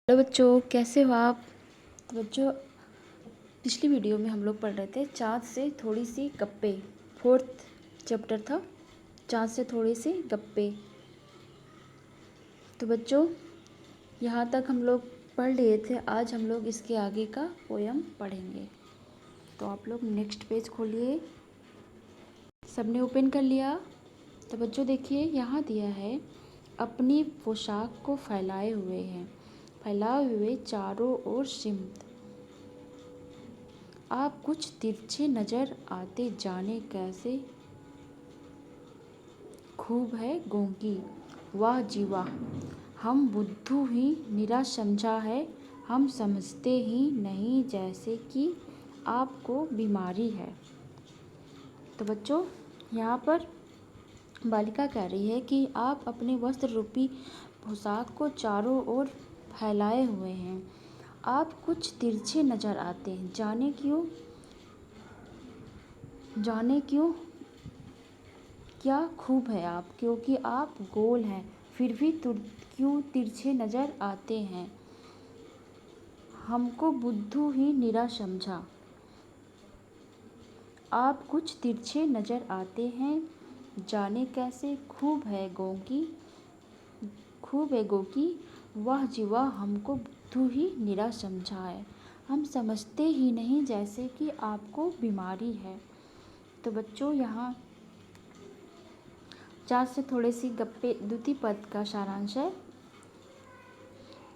Hello बच्चों, कैसे हो आप। तो बच्चों, पिछली वीडियो में हम लोग पढ़ रहे थे चाँद से थोड़ी सी गप्पे। 4th चैप्टर था चाँद से थोड़ी सी गप्पे। तो बच्चों, यहाँ तक हम लोग पढ़ लिए थे। आज हम लोग इसके आगे का पोयम पढ़ेंगे। तो आप लोग नेक्स्ट पेज खोलिए। सबने ओपन कर लिया। तो बच्चों देखिए, यहाँ दिया है, अपनी पोशाक को फैलाए हुए हैं, फैलाए हुए चारों ओर सिमत। आप कुछ तिरछे नजर आते, जाने कैसे खूब है गोंकी। वाह जी वाह, हम बुद्धू ही निरा समझा है, हम समझते ही नहीं जैसे कि आपको बीमारी है। तो बच्चों, यहाँ पर बालिका कह रही है कि आप अपने वस्त्र रूपी पोशाक को चारों ओर फैलाए हुए हैं। आप कुछ तिरछे नजर आते हैं, जाने क्यों क्या खूब है आप, क्योंकि आप गोल हैं, फिर भी क्यों तिरछे नजर आते हैं। हमको बुद्धू ही निरा समझा। आप कुछ तिरछे नजर आते हैं, जाने कैसे खूब है गोकी। वाह जी वाह, हमको बुद्धू ही निरा समझा है, हम समझते ही नहीं जैसे कि आपको बीमारी है। तो बच्चों, यहाँ चाँद से थोड़े सी गप्पे द्वितीय पद का सारांश है।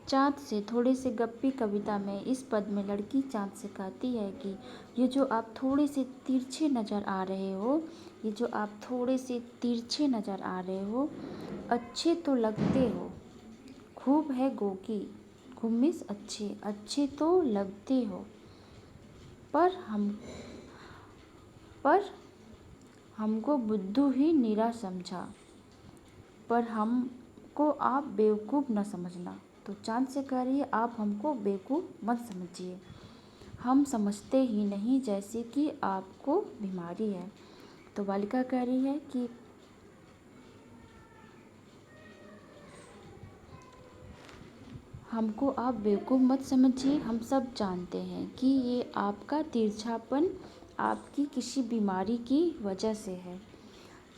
चाँद से थोड़े से गप्पी कविता में इस पद में लड़की चाँद से कहती है कि ये जो आप थोड़े से तिरछे नज़र आ रहे हो, ये जो आप थोड़े से तिरछे नज़र आ रहे हो, अच्छे तो लगते हो, खूब है गोकी। खूब मीन्स अच्छे तो लगते हो, पर हमको बुद्धू ही निरा समझा, पर हमको आप बेवकूफ़ न समझना। तो चाँद से कह रही है, आप हमको बेवकूफ़ मत समझिए, हम समझते ही नहीं जैसे कि आपको बीमारी है। तो बालिका कह रही है कि हमको आप बेवकूफ़ मत समझिए, हम सब जानते हैं कि ये आपका तिरछापन आपकी किसी बीमारी की वजह से है।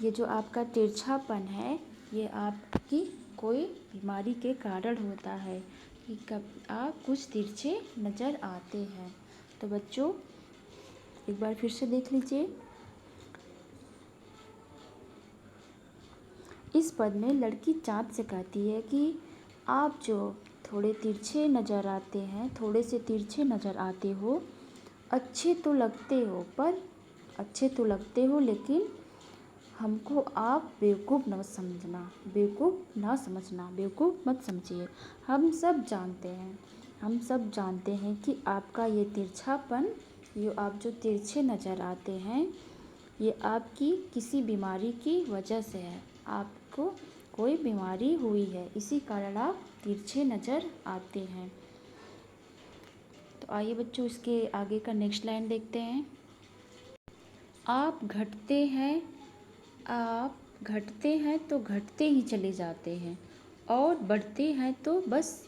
ये जो आपका तिरछापन है, ये आपकी कोई बीमारी के कारण होता है कि कब आप कुछ तिरछे नज़र आते हैं। तो बच्चों, एक बार फिर से देख लीजिए। इस पद में लड़की चाँद से कहती है कि आप जो थोड़े तिरछे नज़र आते हैं, थोड़े से तिरछे नज़र आते हो, अच्छे तो लगते हो, लेकिन हमको आप बेवकूफ़ मत समझिए। हम सब जानते हैं कि आपका ये तिरछापन, ये आप जो तिरछे नज़र आते हैं, ये आपकी किसी बीमारी की वजह से है। आपको कोई बीमारी हुई है, इसी कारण आप तिरछे नज़र आते हैं। तो आइए बच्चों, इसके आगे का नेक्स्ट लाइन देखते हैं। आप घटते हैं तो घटते ही चले जाते हैं, और बढ़ते हैं तो बस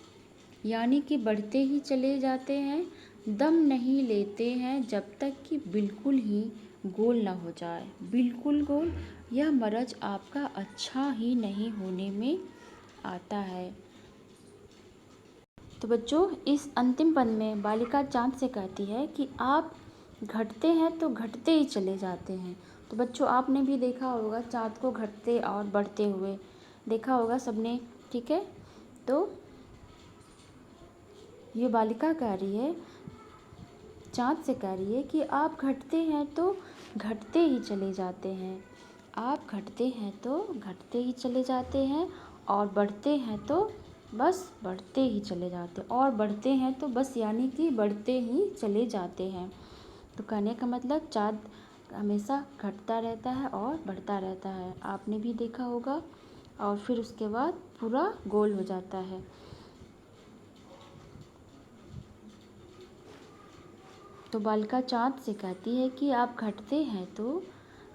यानी कि बढ़ते ही चले जाते हैं। दम नहीं लेते हैं जब तक कि बिल्कुल ही गोल ना हो जाए। बिल्कुल गोल, यह मर्ज़ आपका अच्छा ही नहीं होने में आता है। तो बच्चों, इस अंतिम पद में बालिका चाँद से कहती है कि आप घटते हैं तो घटते ही चले जाते हैं। तो बच्चों, आपने भी देखा होगा चाँद को घटते और बढ़ते हुए, देखा होगा सबने, ठीक है। तो ये बालिका कह रही है, चाँद से कह रही है कि आप घटते हैं तो घटते ही चले जाते हैं, आप घटते हैं तो घटते ही चले जाते हैं, और बढ़ते हैं तो बस बढ़ते ही चले जाते हैं, और बढ़ते हैं तो बस यानी कि बढ़ते ही चले जाते हैं। तो कहने का मतलब चाँद हमेशा घटता रहता है और बढ़ता रहता है, आपने भी देखा होगा, और फिर उसके बाद पूरा गोल हो जाता है। तो बालिका चाँद से कहती है कि आप घटते हैं तो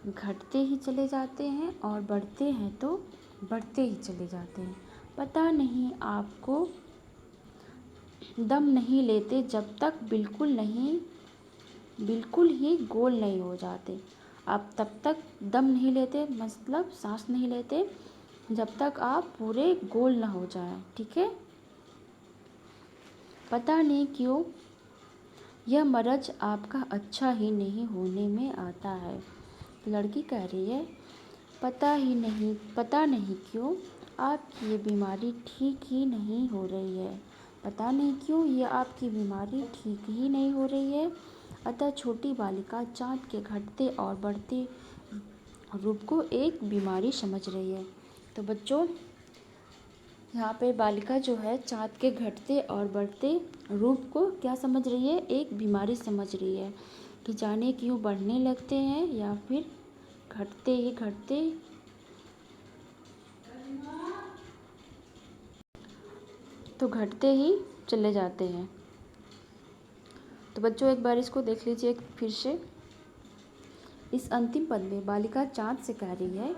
घटते ही चले जाते हैं, और बढ़ते हैं तो बढ़ते ही चले जाते हैं। पता नहीं आपको दम नहीं लेते जब तक बिल्कुल ही गोल नहीं हो जाते। आप तब तक दम नहीं लेते, मतलब सांस नहीं लेते जब तक आप पूरे गोल ना हो जाए, ठीक है। पता नहीं क्यों यह मर्ज़ आपका अच्छा ही नहीं होने में आता है। लड़की कह रही है पता नहीं क्यों आपकी ये बीमारी ठीक ही नहीं हो रही है। पता नहीं क्यों ये आपकी बीमारी ठीक ही नहीं हो रही है। अतः छोटी बालिका चाँद के घटते और बढ़ते रूप को एक बीमारी समझ रही है। तो बच्चों, यहाँ पे बालिका जो है चाँद के घटते और बढ़ते रूप को क्या समझ रही है? एक बीमारी समझ रही है कि जाने क्यों बढ़ने लगते हैं या फिर घटते ही घटते ही चले जाते हैं। तो बच्चों, एक बार इसको देख लीजिए फिर से। इस अंतिम पद में बालिका चाँद से कह रही है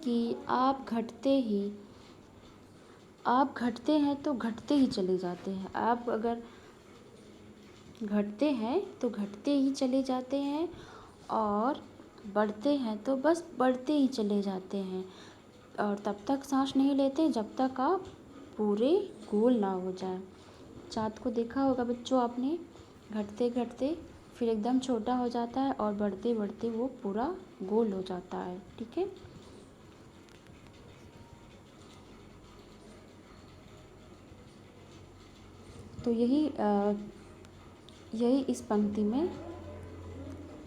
कि आप घटते हैं तो घटते ही चले जाते हैं। आप अगर घटते हैं तो घटते ही चले जाते हैं और बढ़ते हैं तो बस बढ़ते ही चले जाते हैं, और तब तक सांस नहीं लेते जब तक आप पूरे गोल ना हो जाए। चाँद को देखा होगा बच्चों आपने, घटते घटते फिर एकदम छोटा हो जाता है और बढ़ते बढ़ते वो पूरा गोल हो जाता है, ठीक है। तो यही इस पंक्ति में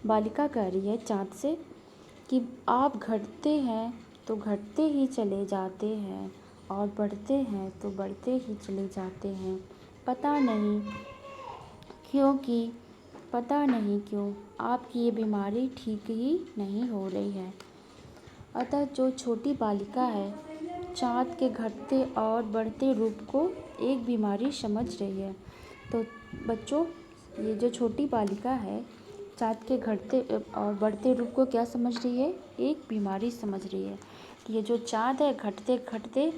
बालिका कह रही है चाँद से कि आप घटते हैं तो घटते ही चले जाते हैं और बढ़ते हैं तो बढ़ते ही चले जाते हैं। पता नहीं क्यों आपकी ये बीमारी ठीक ही नहीं हो रही है। अतः जो छोटी बालिका है चाँद के घटते और बढ़ते रूप को एक बीमारी समझ रही है। तो बच्चों, ये जो छोटी बालिका है चाँद के घटते और बढ़ते रूप को क्या समझ रही है? एक बीमारी समझ रही है कि ये जो चाँद है घटते घटते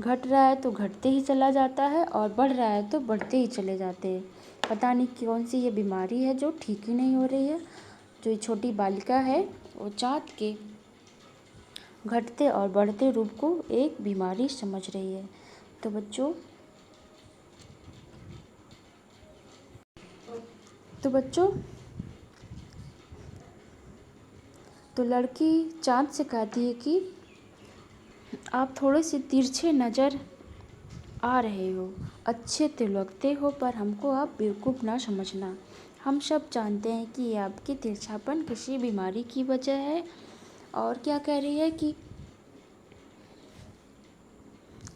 घट रहा है तो घटते ही चला जाता है और बढ़ रहा है तो बढ़ते ही चले जाते हैं। पता नहीं कौन सी ये बीमारी है जो ठीक ही नहीं हो रही है। जो ये छोटी बालिका है वो चाँद के घटते और बढ़ते रूप को एक बीमारी समझ रही है। तो बच्चों तो लड़की चाँद से कहती है कि आप थोड़े से तिरछे नज़र आ रहे हो, अच्छे तो लगते हो, पर हमको आप बेवकूफ़ ना समझना। हम सब जानते हैं कि ये आपकी तिरछापन किसी बीमारी की वजह है। और क्या कह रही है कि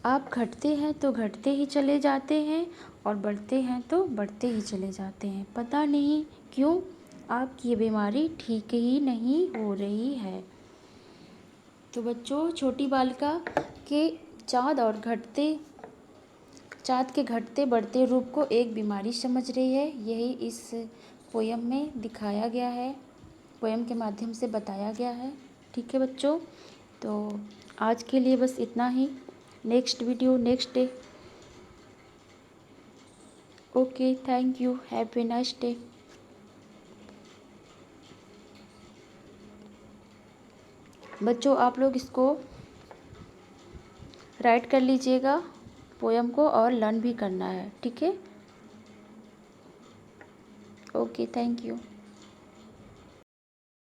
आप घटते हैं तो घटते ही चले जाते हैं और बढ़ते हैं तो बढ़ते ही चले जाते हैं। पता नहीं क्यों आपकी ये बीमारी ठीक ही नहीं हो रही है। तो बच्चों, छोटी बालिका के चाँद के घटते बढ़ते रूप को एक बीमारी समझ रही है। यही इस पोयम में दिखाया गया है, पोयम के माध्यम से बताया गया है, ठीक है बच्चों। तो आज के लिए बस इतना ही। Next video next day. Okay, thank you, have a nice day. बच्चों, आप लोग इसको राइट कर लीजिएगा पोयम को, और लर्न भी करना है, ठीक है। Okay, thank you.